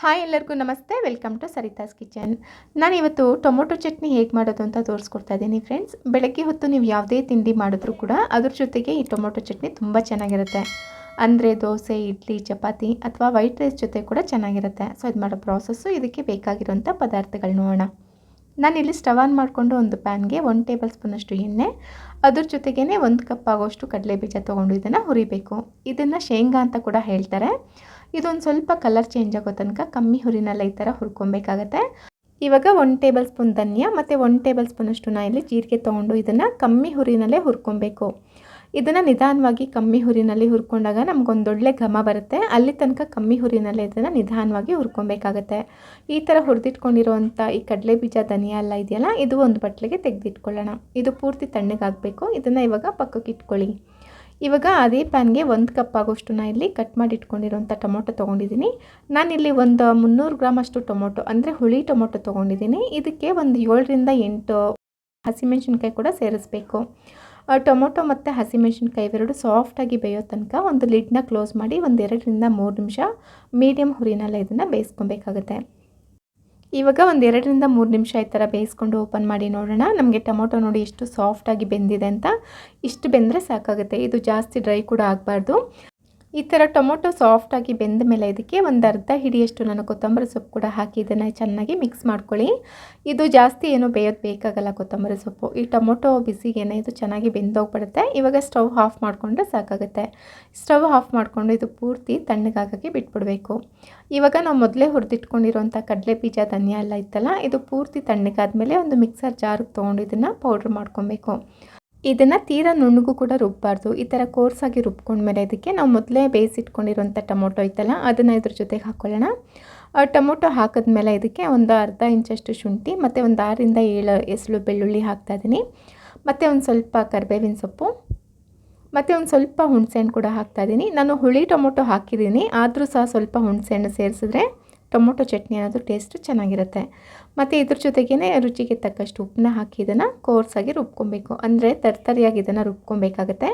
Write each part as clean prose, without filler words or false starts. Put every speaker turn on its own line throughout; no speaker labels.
Hi ಎಲ್ಲರಿಗೂ ನಮಸ್ತೆ, welcome to ಸರಿತಾಸ್ kitchen. ನಾನಿವತ್ತು ಟೊಮೊಟೊ ಚಟ್ನಿ ಹೇಗೆ ಮಾಡೋದು ಅಂತ ತೋರಿಸ್ಕೊಡ್ತಾ ಇದ್ದೀನಿ ಫ್ರೆಂಡ್ಸ್. ಬೆಳಗ್ಗೆ ಹೊತ್ತು ನೀವು ಯಾವುದೇ ತಿಂಡಿ ಮಾಡಿದ್ರೂ ಕೂಡ ಅದ್ರ ಜೊತೆಗೆ ಈ ಟೊಮೊಟೊ ಚಟ್ನಿ ತುಂಬ ಚೆನ್ನಾಗಿರುತ್ತೆ. ಅಂದರೆ ದೋಸೆ, ಇಡ್ಲಿ, ಚಪಾತಿ ಅಥವಾ ವೈಟ್ ರೈಸ್ ಜೊತೆ ಕೂಡ ಚೆನ್ನಾಗಿರುತ್ತೆ. ಸೊ ಇದು ಮಾಡೋ ಪ್ರಾಸೆಸ್ಸು, ಇದಕ್ಕೆ ಬೇಕಾಗಿರೋಂಥ ಪದಾರ್ಥಗಳು ನೋಡೋಣ. ನಾನಿಲ್ಲಿ ಸ್ಟವ್ ಆನ್ ಮಾಡಿಕೊಂಡು ಒಂದು ಪ್ಯಾನ್ಗೆ 1 ಟೇಬಲ್ ಸ್ಪೂನಷ್ಟು ಎಣ್ಣೆ, ಅದ್ರ ಜೊತೆಗೇ 1 ಕಪ್ ಆಗೋಷ್ಟು ಕಡಲೆ ಬೀಜ ತೊಗೊಂಡು ಇದನ್ನು ಹುರಿಬೇಕು. ಇದನ್ನು ಶೇಂಗಾ ಅಂತ ಕೂಡ ಹೇಳ್ತಾರೆ. ಇದೊಂದು ಸ್ವಲ್ಪ ಕಲರ್ ಚೇಂಜ್ ಆಗೋ ತನಕ ಕಮ್ಮಿ ಹುರಿನಲ್ಲ ಈ ಥರ ಹುರ್ಕೊಬೇಕಾಗತ್ತೆ. ಇವಾಗ 1 ಟೇಬಲ್ ಸ್ಪೂನ್ ಧನಿಯಾ ಮತ್ತು 1 ಟೇಬಲ್ ಸ್ಪೂನಷ್ಟು ಇಲ್ಲಿ ಜೀರಿಗೆ ತೊಗೊಂಡು ಇದನ್ನು ಕಮ್ಮಿ ಹುರಿನಲ್ಲೇ ಹುರ್ಕೊಬೇಕು. ಇದನ್ನು ನಿಧಾನವಾಗಿ ಕಮ್ಮಿ ಹುರಿನಲ್ಲಿ ಹುರ್ಕೊಂಡಾಗ ನಮಗೊಂದೊಳ್ಳೆ ಘಮ ಬರುತ್ತೆ. ಅಲ್ಲಿ ತನಕ ಕಮ್ಮಿ ಹುರಿನಲ್ಲೇ ಇದನ್ನು ನಿಧಾನವಾಗಿ ಹುರ್ಕೊಬೇಕಾಗತ್ತೆ. ಈ ಥರ ಹುರಿದಿಟ್ಕೊಂಡಿರುವಂಥ ಈ ಕಡಲೆ ಬೀಜ, ಧನಿಯಾ ಎಲ್ಲ ಇದೆಯಲ್ಲ, ಇದು ಒಂದು ಬಟ್ಲಿಗೆ ತೆಗೆದಿಟ್ಕೊಳ್ಳೋಣ. ಇದು ಪೂರ್ತಿ ತಣ್ಣಗಾಗಬೇಕು. ಇದನ್ನು ಇವಾಗ ಪಕ್ಕಕ್ಕೆ ಇಟ್ಕೊಳ್ಳಿ. ಇವಾಗ ಅದೇ ಪ್ಯಾನ್ಗೆ 1 ಕಪ್ ಆಗೋಷ್ಟು ಇಲ್ಲಿ ಕಟ್ ಮಾಡಿ ಇಟ್ಕೊಂಡಿರೋಂಥ ಟೊಮೊಟೊ ತೊಗೊಂಡಿದ್ದೀನಿ. ನಾನಿಲ್ಲಿ ಒಂದು 300 ಗ್ರಾಮ್ ಅಷ್ಟು ಟೊಮೊಟೊ, ಅಂದರೆ ಹುಳಿ ಟೊಮೊಟೊ ತೊಗೊಂಡಿದ್ದೀನಿ. ಇದಕ್ಕೆ ಒಂದು 7 ರಿಂದ 8 ಹಸಿಮೆಣಸಿನ್ಕಾಯಿ ಕೂಡ ಸೇರಿಸ್ಬೇಕು. ಟೊಮೊಟೊ ಮತ್ತು ಹಸಿಮೆಣಸಿನ್ಕಾಯಿ ಇವೆರಡು ಸಾಫ್ಟಾಗಿ ಬೇಯೋ ತನಕ ಒಂದು ಲಿಡ್ನ ಕ್ಲೋಸ್ ಮಾಡಿ 1 ರಿಂದ 3 ನಿಮಿಷ ಮೀಡಿಯಮ್ ಹುರಿನಲ್ಲೇ ಇದನ್ನು ಬೇಯಿಸ್ಕೊಬೇಕಾಗುತ್ತೆ. ಇವಾಗ 1 ರಿಂದ 3 ನಿಮಿಷ ಈ ಥರ ಬೇಯಿಸ್ಕೊಂಡು ಓಪನ್ ಮಾಡಿ ನೋಡೋಣ. ನಮಗೆ ಟೊಮೊಟೊ ನೋಡಿ ಎಷ್ಟು ಸಾಫ್ಟಾಗಿ ಬೆಂದಿದೆ ಅಂತ. ಇಷ್ಟು ಬೆಂದರೆ ಸಾಕಾಗುತ್ತೆ. ಇದು ಜಾಸ್ತಿ ಡ್ರೈ ಕೂಡ ಆಗಬಾರ್ದು. ಈ ಥರ ಟೊಮೊಟೊ ಸಾಫ್ಟಾಗಿ ಬೆಂದ ಮೇಲೆ ಇದಕ್ಕೆ ಒಂದು ಅರ್ಧ ಹಿಡಿಯಷ್ಟು ನಾನು ಕೊತ್ತಂಬರಿ ಸೊಪ್ಪು ಕೂಡ ಹಾಕಿ ಇದನ್ನು ಚೆನ್ನಾಗಿ ಮಿಕ್ಸ್ ಮಾಡ್ಕೊಳ್ಳಿ. ಇದು ಜಾಸ್ತಿ ಏನೂ ಬೇಯೋದು ಬೇಕಾಗಲ್ಲ ಕೊತ್ತಂಬರಿ ಸೊಪ್ಪು. ಈ ಟೊಮೊಟೊ ಬಿಸಿಗೇನೆ ಇದು ಚೆನ್ನಾಗಿ ಬೆಂದೋಗ್ಬಿಡುತ್ತೆ. ಇವಾಗ ಸ್ಟವ್ ಆಫ್ ಮಾಡಿಕೊಂಡ್ರೆ ಸಾಕಾಗುತ್ತೆ. ಸ್ಟವ್ ಆಫ್ ಮಾಡಿಕೊಂಡು ಇದು ಪೂರ್ತಿ ತಣ್ಣಗಾಗೋಕ್ಕೆ ಬಿಟ್ಬಿಡಬೇಕು. ಇವಾಗ ನಾವು ಮೊದಲೇ ಹುರಿದಿಟ್ಕೊಂಡಿರೋಂಥ ಕಡಲೆ ಬೀಜ, ಧನಿಯಾ ಎಲ್ಲ ಇತ್ತಲ್ಲ, ಇದು ಪೂರ್ತಿ ತಣ್ಣಗಾದ್ಮೇಲೆ ಒಂದು ಮಿಕ್ಸರ್ ಜಾರಿಗೆ ತೊಗೊಂಡು ಇದನ್ನು ಪೌಡ್ರ್ ಮಾಡ್ಕೊಬೇಕು. ಇದನ್ನು ತೀರಾ ನುಣ್ಣಗೂ ಕೂಡ ರುಬ್ಬಾರ್ದು. ಈ ಥರ ಕೋರ್ಸಾಗಿ ರುಬ್ಕೊಂಡ್ಮೇಲೆ ಇದಕ್ಕೆ ನಾವು ಮೊದಲೇ ಬೇಯಿಸಿಟ್ಕೊಂಡಿರೋಂಥ ಟೊಮೊಟೊ ಇತ್ತಲ್ಲ, ಅದನ್ನು ಇದ್ರ ಜೊತೆಗೆ ಹಾಕ್ಕೊಳ್ಳೋಣ. ಟೊಮೊಟೊ ಹಾಕಿದ್ಮೇಲೆ ಇದಕ್ಕೆ ಒಂದು ಅರ್ಧ ಇಂಚಷ್ಟು ಶುಂಠಿ ಮತ್ತು ಒಂದು 6 ರಿಂದ 7 ಎಸಳು ಬೆಳ್ಳುಳ್ಳಿ ಹಾಕ್ತಾಯಿದ್ದೀನಿ. ಮತ್ತು ಒಂದು ಸ್ವಲ್ಪ ಕರಿಬೇವಿನ ಸೊಪ್ಪು ಮತ್ತು ಒಂದು ಸ್ವಲ್ಪ ಹುಣಸೆಹಣ್ಣು ಕೂಡ ಹಾಕ್ತಾಯಿದ್ದೀನಿ. ನಾನು ಹುಳಿ ಟೊಮೊಟೊ ಹಾಕಿದ್ದೀನಿ, ಆದರೂ ಸಹ ಸ್ವಲ್ಪ ಹುಣಸೆಹಣ್ಣು ಸೇರಿಸಿದ್ರೆ ಟೊಮೊಟೊ ಚಟ್ನಿ ಅನ್ನೋದು ಟೇಸ್ಟ್ ಚೆನ್ನಾಗಿರುತ್ತೆ. ಮತ್ತು ಇದ್ರ ಜೊತೆಗೇ ರುಚಿಗೆ ತಕ್ಕಷ್ಟು ಉಪ್ಪನ್ನ ಹಾಕಿ ಇದನ್ನು ಕೋರ್ಸಾಗಿ ರುಬ್ಕೊಬೇಕು. ಅಂದರೆ ತರ್ತರಿಯಾಗಿ ಇದನ್ನು ರುಬ್ಕೊಬೇಕಾಗತ್ತೆ.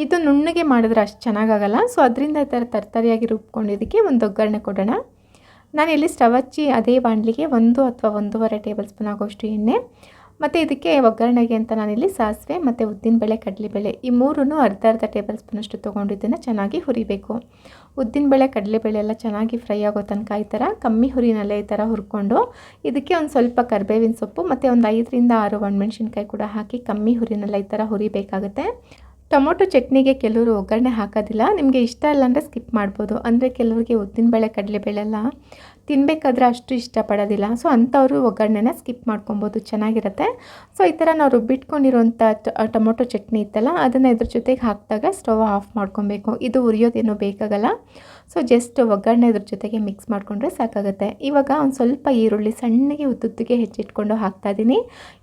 ಇದು ನುಣ್ಣಗೆ ಮಾಡಿದ್ರೆ ಅಷ್ಟು ಚೆನ್ನಾಗಾಗಲ್ಲ. ಸೊ ಅದರಿಂದ ಈ ಥರ ತರ್ತರಿಯಾಗಿ ರುಬ್ಕೊಂಡಿದ್ದಕ್ಕೆ ಒಂದು ಒಗ್ಗರಣೆ ಕೊಡೋಣ. ನಾನಿಲ್ಲಿ ಸ್ಟವ್ ಹಚ್ಚಿ ಅದೇ ಬಾಣಲಿಗೆ 1 ಅಥವಾ 1.5 ಟೇಬಲ್ ಸ್ಪೂನ್ ಆಗೋಷ್ಟು ಎಣ್ಣೆ, ಮತ್ತು ಇದಕ್ಕೆ ಒಗ್ಗರಣೆಗೆ ಅಂತ ನಾನಿಲ್ಲಿ ಸಾಸಿವೆ ಮತ್ತು ಉದ್ದಿನಬೇಳೆ, ಕಡಲೆಬೇಳೆ ಈ ಮೂರನ್ನು ಅರ್ಧ ಟೇಬಲ್ ಸ್ಪೂನಷ್ಟು ತೊಗೊಂಡು ಇದನ್ನು ಚೆನ್ನಾಗಿ ಹುರಿಬೇಕು. ಉದ್ದಿನಬೇಳೆ, ಕಡಲೆಬೇಳೆ ಎಲ್ಲ ಚೆನ್ನಾಗಿ ಫ್ರೈ ಆಗೋ ತನಕ ಈ ಥರ ಕಮ್ಮಿ ಹುರಿನಲ್ಲೇ ಈ ಥರ ಹುರ್ಕೊಂಡು ಇದಕ್ಕೆ ಒಂದು ಸ್ವಲ್ಪ ಕರಿಬೇವಿನ ಸೊಪ್ಪು ಮತ್ತು ಒಂದು 5 ರಿಂದ 6 ಒಣಮೆಣ್ಸಿನ್ಕಾಯಿ ಕೂಡ ಹಾಕಿ ಕಮ್ಮಿ ಹುರಿನಲ್ಲೇ ಈ ಥರ ಹುರಿಬೇಕಾಗುತ್ತೆ. ಟೊಮೊಟೊ ಚಟ್ನಿಗೆ ಕೆಲವರು ಒಗ್ಗರಣೆ ಹಾಕೋದಿಲ್ಲ. ನಿಮಗೆ ಇಷ್ಟ ಇಲ್ಲ ಅಂದರೆ ಸ್ಕಿಪ್ ಮಾಡ್ಬೋದು. ಅಂದರೆ ಕೆಲವರಿಗೆ ಉದ್ದಿನಬೇಳೆ, ಕಡಲೆಬೇಳೆ ಎಲ್ಲ ತಿನ್ನಬೇಕಾದ್ರೆ ಅಷ್ಟು ಇಷ್ಟಪಡೋದಿಲ್ಲ. ಸೊ ಅಂಥವರು ಒಗ್ಗರಣೆನ ಸ್ಕಿಪ್ ಮಾಡ್ಕೊಬೋದು, ಚೆನ್ನಾಗಿರುತ್ತೆ. ಸೊ ಈ ಥರ ನಾವು ರುಬ್ಬಿಟ್ಕೊಂಡಿರೋಂಥ ಟೊಮೊಟೊ ಚಟ್ನಿ ಇತ್ತಲ್ಲ, ಅದನ್ನು ಇದ್ರ ಜೊತೆಗೆ ಹಾಕಿದಾಗ ಸ್ಟವ್ ಆಫ್ ಮಾಡ್ಕೊಬೇಕು. ಇದು ಉರಿಯೋದೇನೂ ಬೇಕಾಗಲ್ಲ. ಸೊ ಜಸ್ಟ್ ಒಗ್ಗರಣೆ ಇದ್ರ ಜೊತೆಗೆ ಮಿಕ್ಸ್ ಮಾಡಿಕೊಂಡ್ರೆ ಸಾಕಾಗುತ್ತೆ. ಇವಾಗ ಒಂದು ಸ್ವಲ್ಪ ಈರುಳ್ಳಿ ಸಣ್ಣಗೆ ಉದ್ದುದ್ದಿಗೆ ಹೆಚ್ಚಿಟ್ಕೊಂಡು ಹಾಕ್ತಾಯಿದ್ದೀನಿ.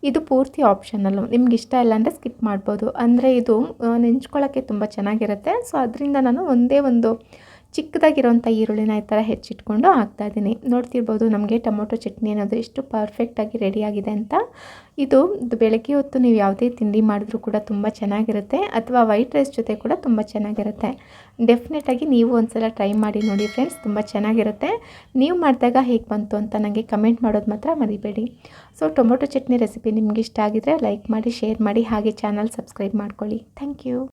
ಇದು ಪೂರ್ತಿ ಆಪ್ಷನಲ್ಲು, ನಿಮ್ಗೆ ಇಷ್ಟ ಇಲ್ಲ ಅಂದರೆ ಸ್ಕಿಪ್ ಮಾಡ್ಬೋದು. ಅಂದರೆ ಇದು ನೆಂಚ್ಕೊಳ್ಳೋಕ್ಕೆ ತುಂಬ ಚೆನ್ನಾಗಿರುತ್ತೆ. ಸೊ ಅದರಿಂದ ನಾನು ಒಂದೇ ಒಂದು ಚಿಕ್ಕದಾಗಿರೋಂಥ ಈರುಳ್ಳಿನ ಈ ಥರ ಹೆಚ್ಚಿಟ್ಕೊಂಡು ಹಾಕ್ತಾಯಿದ್ದೀನಿ. ನೋಡ್ತಿರ್ಬೋದು ನಮಗೆ ಟೊಮೊಟೊ ಚಟ್ನಿ ಅನ್ನೋದು ಎಷ್ಟು ಪರ್ಫೆಕ್ಟಾಗಿ ರೆಡಿಯಾಗಿದೆ ಅಂತ. ಇದು ಬೆಳಗ್ಗೆ ಹೊತ್ತು ನೀವು ಯಾವುದೇ ತಿಂಡಿ ಮಾಡಿದ್ರೂ ಕೂಡ ತುಂಬ ಚೆನ್ನಾಗಿರುತ್ತೆ, ಅಥವಾ ವೈಟ್ ರೈಸ್ ಜೊತೆ ಕೂಡ ತುಂಬ ಚೆನ್ನಾಗಿರುತ್ತೆ. ಡೆಫಿನೆಟಾಗಿ ನೀವು ಒಂದ್ಸಲ ಟ್ರೈ ಮಾಡಿ ನೋಡಿ ಫ್ರೆಂಡ್ಸ್, ತುಂಬ ಚೆನ್ನಾಗಿರುತ್ತೆ. ನೀವು ಮಾಡಿದಾಗ ಹೇಗೆ ಬಂತು ಅಂತ ನನಗೆ ಕಮೆಂಟ್ ಮಾಡೋದು ಮಾತ್ರ ಮರಿಬೇಡಿ. ಸೊ ಟೊಮೊಟೊ ಚಟ್ನಿ ರೆಸಿಪಿ ನಿಮ್ಗೆ ಇಷ್ಟ ಆಗಿದ್ರೆ ಲೈಕ್ ಮಾಡಿ, ಶೇರ್ ಮಾಡಿ, ಹಾಗೆ ಚಾನಲ್ ಸಬ್ಸ್ಕ್ರೈಬ್ ಮಾಡ್ಕೊಳ್ಳಿ. Thank you.